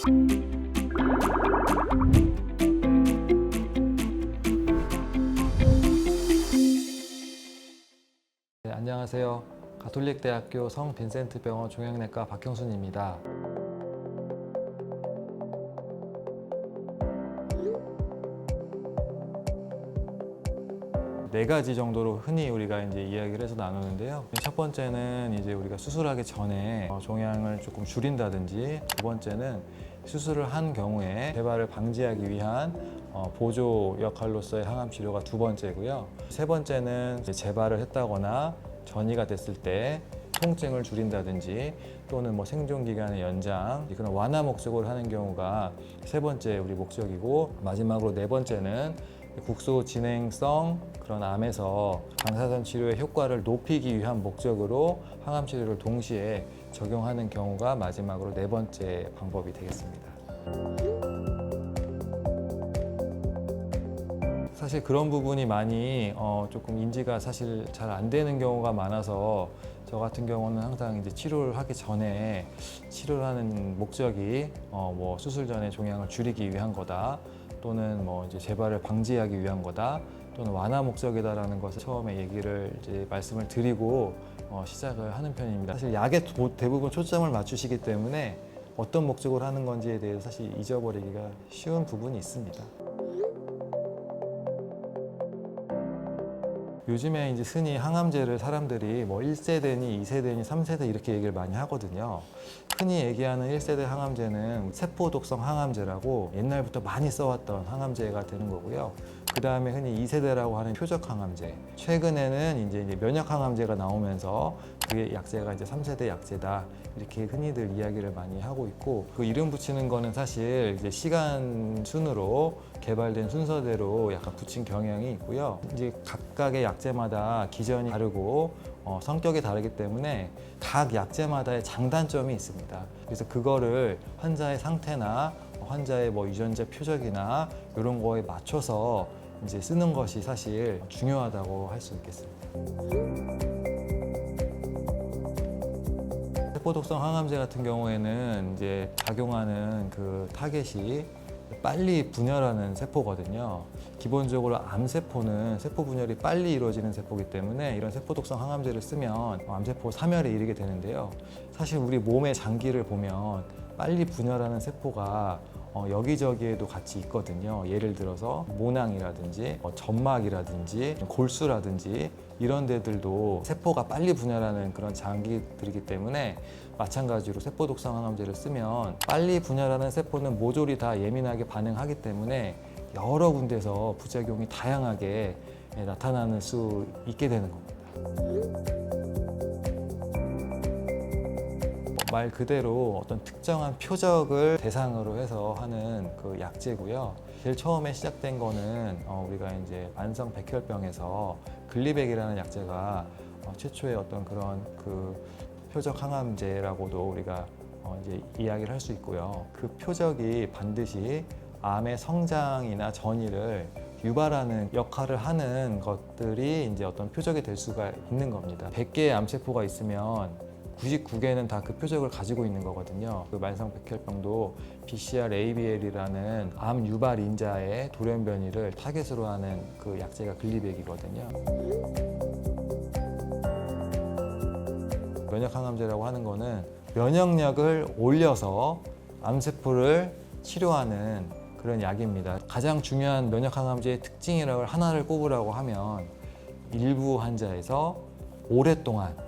네, 안녕하세요. 가톨릭대학교 성빈센트 병원 종양내과 박형순입니다. 네 가지 정도로 흔히 우리가 이제 이야기를 해서 나누는데요. 첫 번째는 이제 우리가 수술하기 전에 종양을 조금 줄인다든지, 두 번째는 수술을 한 경우에 재발을 방지하기 위한 보조 역할로서의 항암 치료가 두 번째고요. 세 번째는 재발을 했다거나 전이가 됐을 때 통증을 줄인다든지 또는 생존 기간의 연장, 그런 완화 목적으로 하는 경우가 세 번째 우리 목적이고, 마지막으로 네 번째는 국소 진행성 그런 암에서 방사선 치료의 효과를 높이기 위한 목적으로 항암 치료를 동시에 적용하는 경우가 마지막으로 네 번째 방법이 되겠습니다. 사실 그런 부분이 많이 조금 인지가 사실 잘 안 되는 경우가 많아서, 저 같은 경우는 항상 이제 치료를 하기 전에 치료를 하는 목적이 수술 전에 종양을 줄이기 위한 거다, 또는 이제 재발을 방지하기 위한 거다, 또는 완화 목적이다라는 것을 처음에 얘기를 이제 말씀을 드리고 시작을 하는 편입니다. 사실 약에 대부분 초점을 맞추시기 때문에 어떤 목적으로 하는 건지에 대해서 사실 잊어버리기가 쉬운 부분이 있습니다. 요즘에 이제 흔히 항암제를 사람들이 1세대니 2세대니 3세대 이렇게 얘기를 많이 하거든요. 흔히 얘기하는 1세대 항암제는 세포독성 항암제라고 옛날부터 많이 써왔던 항암제가 되는 거고요. 그 다음에 흔히 2세대라고 하는 표적 항암제. 최근에는 이제 면역 항암제가 나오면서 그게 약제가 이제 3세대 약제다, 이렇게 흔히들 이야기를 많이 하고 있고, 그 이름 붙이는 거는 사실 이제 시간 순으로 개발된 순서대로 약간 붙인 경향이 있고요. 이제 각각의 약제마다 기전이 다르고 성격이 다르기 때문에 각 약제마다의 장단점이 있습니다. 그래서 그거를 환자의 상태나 환자의 유전자 표적이나 이런 거에 맞춰서 이제 쓰는 것이 사실 중요하다고 할 수 있겠습니다. 세포독성 항암제 같은 경우에는 이제 작용하는 그 타겟이 빨리 분열하는 세포거든요. 기본적으로 암세포는 세포 분열이 빨리 이루어지는 세포이기 때문에 이런 세포독성 항암제를 쓰면 암세포 사멸에 이르게 되는데요. 사실 우리 몸의 장기를 보면 빨리 분열하는 세포가 여기저기에도 같이 있거든요. 예를 들어서 모낭이라든지 점막이라든지 골수라든지 이런 데들도 세포가 빨리 분열하는 그런 장기들이기 때문에, 마찬가지로 세포독성 항암제를 쓰면 빨리 분열하는 세포는 모조리 다 예민하게 반응하기 때문에 여러 군데서 부작용이 다양하게 나타나는 수 있게 되는 겁니다. 말 그대로 어떤 특정한 표적을 대상으로 해서 하는 그 약제고요. 제일 처음에 시작된 거는 우리가 이제 만성 백혈병에서 글리백이라는 약제가 최초의 어떤 그런 그 표적 항암제라고도 우리가 이제 이야기를 할 수 있고요. 그 표적이 반드시 암의 성장이나 전이를 유발하는 역할을 하는 것들이 이제 어떤 표적이 될 수가 있는 겁니다. 100개의 암세포가 있으면 99개는 다 그 표적을 가지고 있는 거거든요. 그 만성 백혈병도 BCR-ABL이라는 암 유발 인자의 돌연 변이를 타겟으로 하는 그 약제가 글리백이거든요. 면역 항암제라고 하는 거는 면역력을 올려서 암세포를 치료하는 그런 약입니다. 가장 중요한 면역 항암제의 특징이라고 하나를 꼽으라고 하면 일부 환자에서 오랫동안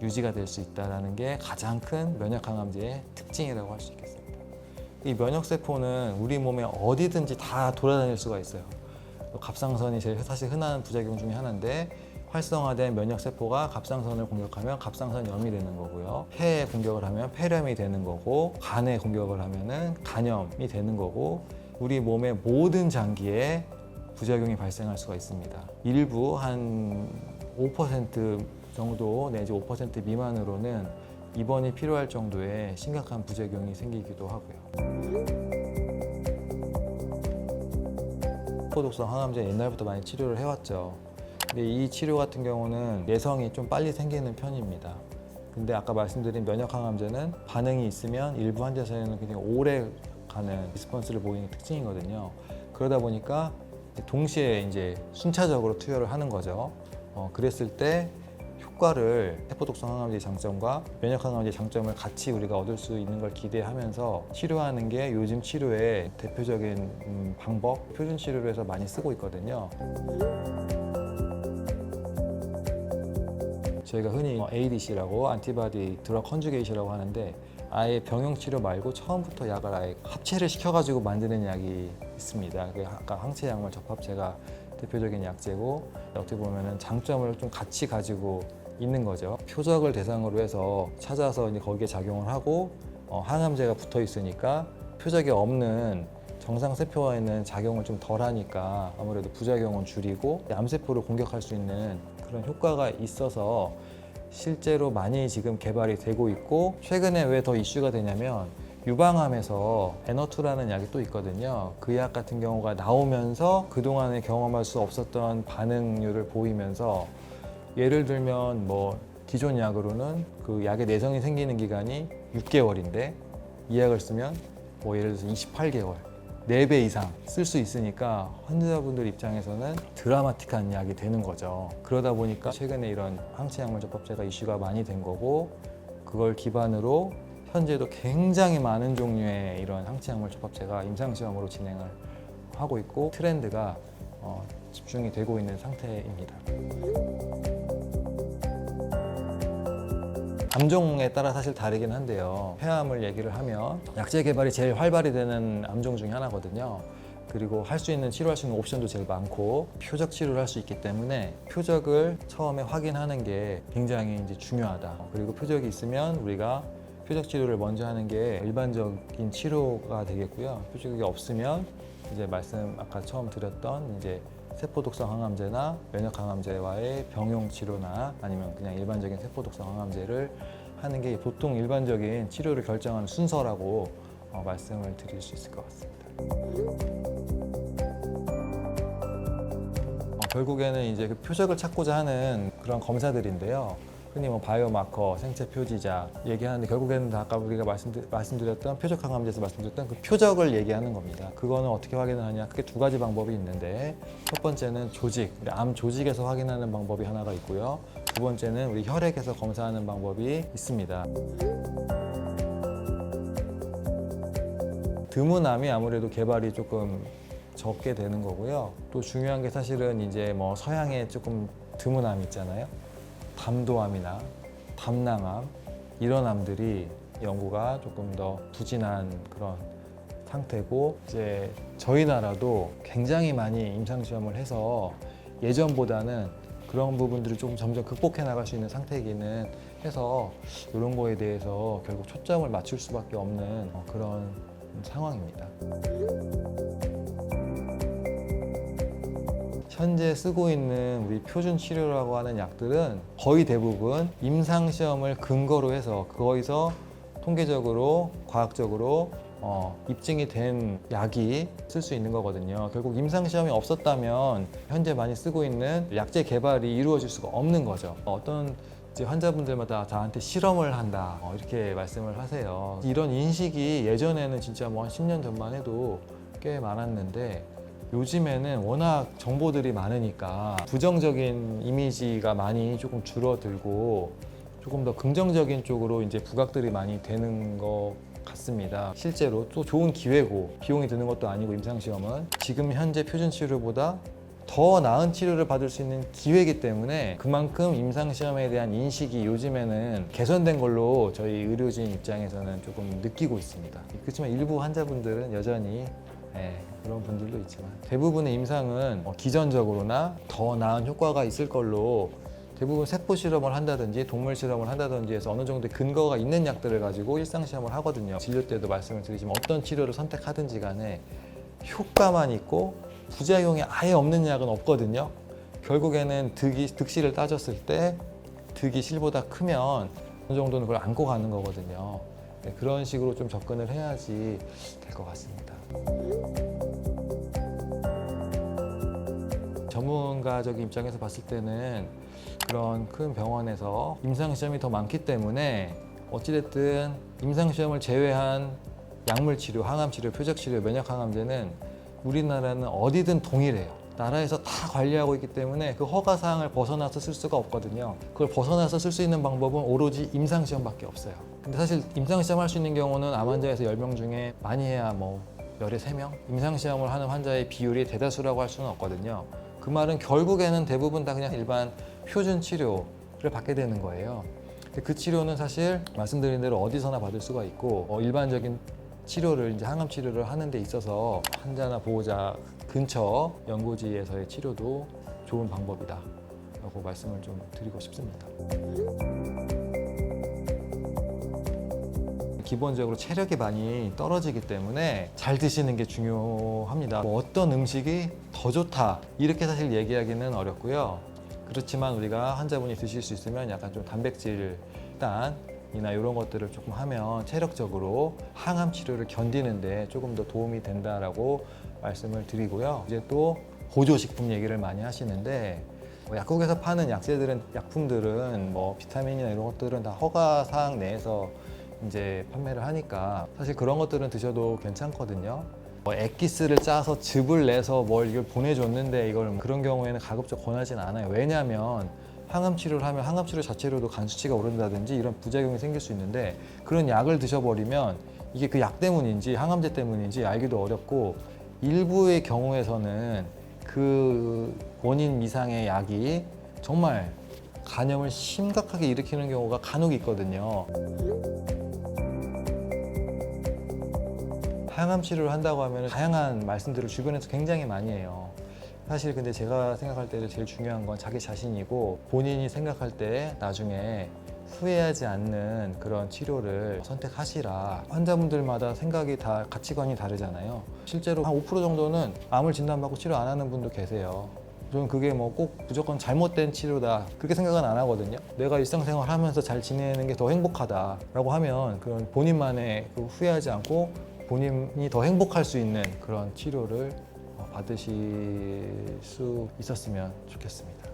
유지가 될 수 있다는 게 가장 큰 면역 항암제의 특징이라고 할 수 있겠습니다. 이 면역세포는 우리 몸에 어디든지 다 돌아다닐 수가 있어요. 갑상선이 제일 사실 흔한 부작용 중에 하나인데, 활성화된 면역세포가 갑상선을 공격하면 갑상선염이 되는 거고요. 폐에 공격을 하면 폐렴이 되는 거고, 간에 공격을 하면 간염이 되는 거고, 우리 몸의 모든 장기에 부작용이 발생할 수가 있습니다. 일부 한 5% 정도 내지 5% 미만으로는 입원이 필요할 정도의 심각한 부작용이 생기기도 하고요. 세포독성 항암제 옛날부터 많이 치료를 해왔죠. 근데 이 치료 같은 경우는 내성이 좀 빨리 생기는 편입니다. 근데 아까 말씀드린 면역 항암제는 반응이 있으면 일부 환자에서는 굉장히 오래 공격하는 리스폰스를 보이는 특징이거든요. 그러다 보니까 동시에 이제 순차적으로 투여를 하는 거죠. 그랬을 때 효과를 세포독성 항암제의 장점과 면역 항암제의 장점을 같이 우리가 얻을 수 있는 걸 기대하면서 치료하는 게 요즘 치료의 대표적인 방법, 표준 치료로 해서 많이 쓰고 있거든요. 저희가 흔히 ADC라고 안티바디 드러그 컨주게이션이라고 하는데 아예 병용 치료 말고 처음부터 약을 아예 합체를 시켜가지고 만드는 약이 있습니다. 그게 아까 항체 약물 접합체가 대표적인 약제고 어떻게 보면은 장점을 좀 같이 가지고 있는 거죠. 표적을 대상으로 해서 찾아서 이제 거기에 작용을 하고 항암제가 붙어 있으니까 표적이 없는 정상 세포와에는 작용을 좀 덜하니까 아무래도 부작용은 줄이고 암세포를 공격할 수 있는 그런 효과가 있어서 실제로 많이 지금 개발이 되고 있고 최근에 왜 더 이슈가 되냐면 유방암에서 에너투라는 약이 또 있거든요. 그 약 같은 경우가 나오면서 그동안에 경험할 수 없었던 반응률을 보이면서 예를 들면 뭐 기존 약으로는 그 약의 내성이 생기는 기간이 6개월인데 이 약을 쓰면 뭐 예를 들어서 28개월 4배 이상 쓸 수 있으니까 환자분들 입장에서는 드라마틱한 약이 되는 거죠. 그러다 보니까 최근에 이런 항체 약물 접합제가 이슈가 많이 된 거고 그걸 기반으로 현재도 굉장히 많은 종류의 이런 항체 약물 접합제가 임상시험으로 진행을 하고 있고 트렌드가 집중이 되고 있는 상태입니다. 암종에 따라 사실 다르긴 한데요. 폐암을 얘기를 하면 약제 개발이 제일 활발히 되는 암종 중에 하나거든요. 그리고 할 수 있는 치료할 수 있는 옵션도 제일 많고 표적 치료를 할 수 있기 때문에 표적을 처음에 확인하는 게 굉장히 이제 중요하다. 그리고 표적이 있으면 우리가 표적 치료를 먼저 하는 게 일반적인 치료가 되겠고요. 표적이 없으면 이제 아까 처음 드렸던 이제 세포독성 항암제나 면역 항암제와의 병용 치료나 아니면 그냥 일반적인 세포독성 항암제를 하는 게 보통 일반적인 치료를 결정하는 순서라고 말씀을 드릴 수 있을 것 같습니다. 결국에는 이제 그 표적을 찾고자 하는 그런 검사들인데요. 흔히 뭐 바이오마커, 생체 표지자 얘기하는데 결국에는 아까 우리가 말씀드렸던 표적 항암제에서 말씀드렸던 그 표적을 얘기하는 겁니다. 그거는 어떻게 확인을 하냐? 크게 두 가지 방법이 있는데 첫 번째는 조직, 암 조직에서 확인하는 방법이 하나가 있고요. 두 번째는 우리 혈액에서 검사하는 방법이 있습니다. 드문 암이 아무래도 개발이 조금 적게 되는 거고요. 또 중요한 게 사실은 이제 뭐 서양에 조금 드문 암 있잖아요. 담도암이나 담낭암 이런 암들이 연구가 조금 더 부진한 그런 상태고 이제 저희 나라도 굉장히 많이 임상시험을 해서 예전보다는 그런 부분들을 조금 점점 극복해 나갈 수 있는 상태이기는 해서 이런 거에 대해서 결국 초점을 맞출 수밖에 없는 그런 상황입니다. 현재 쓰고 있는 우리 표준 치료라고 하는 약들은 거의 대부분 임상시험을 근거로 해서 거기서 통계적으로 과학적으로 입증이 된 약이 쓸 수 있는 거거든요. 결국 임상시험이 없었다면 현재 많이 쓰고 있는 약제 개발이 이루어질 수가 없는 거죠. 어떤 이제 환자분들마다 저한테 실험을 한다 이렇게 말씀을 하세요. 이런 인식이 예전에는 진짜 뭐 한 10년 전만 해도 꽤 많았는데 요즘에는 워낙 정보들이 많으니까 부정적인 이미지가 많이 조금 줄어들고 조금 더 긍정적인 쪽으로 이제 부각들이 많이 되는 것 같습니다. 실제로 또 좋은 기회고 비용이 드는 것도 아니고 임상시험은 지금 현재 표준 치료보다 더 나은 치료를 받을 수 있는 기회이기 때문에 그만큼 임상시험에 대한 인식이 요즘에는 개선된 걸로 저희 의료진 입장에서는 조금 느끼고 있습니다. 그렇지만 일부 환자분들은 여전히 그런 분들도 있지만 대부분의 임상은 기전적으로나 더 나은 효과가 있을 걸로 대부분 세포 실험을 한다든지 동물 실험을 한다든지 해서 어느 정도 근거가 있는 약들을 가지고 일상 시험을 하거든요. 진료 때도 말씀을 드리지만 어떤 치료를 선택하든지 간에 효과만 있고 부작용이 아예 없는 약은 없거든요. 결국에는 득실을 따졌을 때 득이 실보다 크면 어느 정도는 그걸 안고 가는 거거든요. 그런 식으로 좀 접근을 해야지 될 것 같습니다. 전문가적인 입장에서 봤을 때는 그런 큰 병원에서 임상시험이 더 많기 때문에 어찌됐든 임상시험을 제외한 약물 치료, 항암 치료, 표적 치료, 면역 항암제는 우리나라는 어디든 동일해요. 나라에서 다 관리하고 있기 때문에 그 허가 사항을 벗어나서 쓸 수가 없거든요. 그걸 벗어나서 쓸 수 있는 방법은 오로지 임상 시험밖에 없어요. 근데 사실 임상 시험 할 수 있는 경우는 암 환자에서 10명 중에 많이 해야 뭐 열에 3명? 임상 시험을 하는 환자의 비율이 대다수라고 할 수는 없거든요. 그 말은 결국에는 대부분 다 그냥 일반 표준 치료를 받게 되는 거예요. 근데 그 치료는 사실 말씀드린 대로 어디서나 받을 수가 있고 일반적인 치료를 이제 항암 치료를 하는 데 있어서 환자나 보호자 근처 연고지에서의 치료도 좋은 방법이다 라고 말씀을 좀 드리고 싶습니다. 기본적으로 체력이 많이 떨어지기 때문에 잘 드시는 게 중요합니다. 뭐 어떤 음식이 더 좋다 이렇게 사실 얘기하기는 어렵고요. 그렇지만 우리가 환자분이 드실 수 있으면 약간 좀 단백질 이나 이런 것들을 조금 하면 체력적으로 항암 치료를 견디는데 조금 더 도움이 된다라고 말씀을 드리고요. 이제 또 보조식품 얘기를 많이 하시는데 약국에서 파는 약품들은 뭐 비타민이나 이런 것들은 다 허가 사항 내에서 이제 판매를 하니까 사실 그런 것들은 드셔도 괜찮거든요. 액기스를 짜서 즙을 내서 뭘 이걸 보내줬는데 이걸 그런 경우에는 가급적 권하진 않아요. 왜냐하면 항암 치료를 하면 항암 치료 자체로도 간 수치가 오른다든지 이런 부작용이 생길 수 있는데 그런 약을 드셔버리면 이게 그 약 때문인지 항암제 때문인지 알기도 어렵고 일부의 경우에서는 그 원인 이상의 약이 정말 간염을 심각하게 일으키는 경우가 간혹 있거든요. 항암 치료를 한다고 하면 다양한 말씀들을 주변에서 굉장히 많이 해요. 사실 근데 제가 생각할 때 제일 중요한 건 자기 자신이고 본인이 생각할 때 나중에 후회하지 않는 그런 치료를 선택하시라. 환자분들마다 생각이 다 가치관이 다르잖아요. 실제로 한 5% 정도는 암을 진단받고 치료 안 하는 분도 계세요. 저는 그게 뭐 꼭 무조건 잘못된 치료다 그렇게 생각은 안 하거든요. 내가 일상생활 하면서 잘 지내는 게 더 행복하다라고 하면 그런 본인만의 후회하지 않고 본인이 더 행복할 수 있는 그런 치료를 받으실 수 있었으면 좋겠습니다.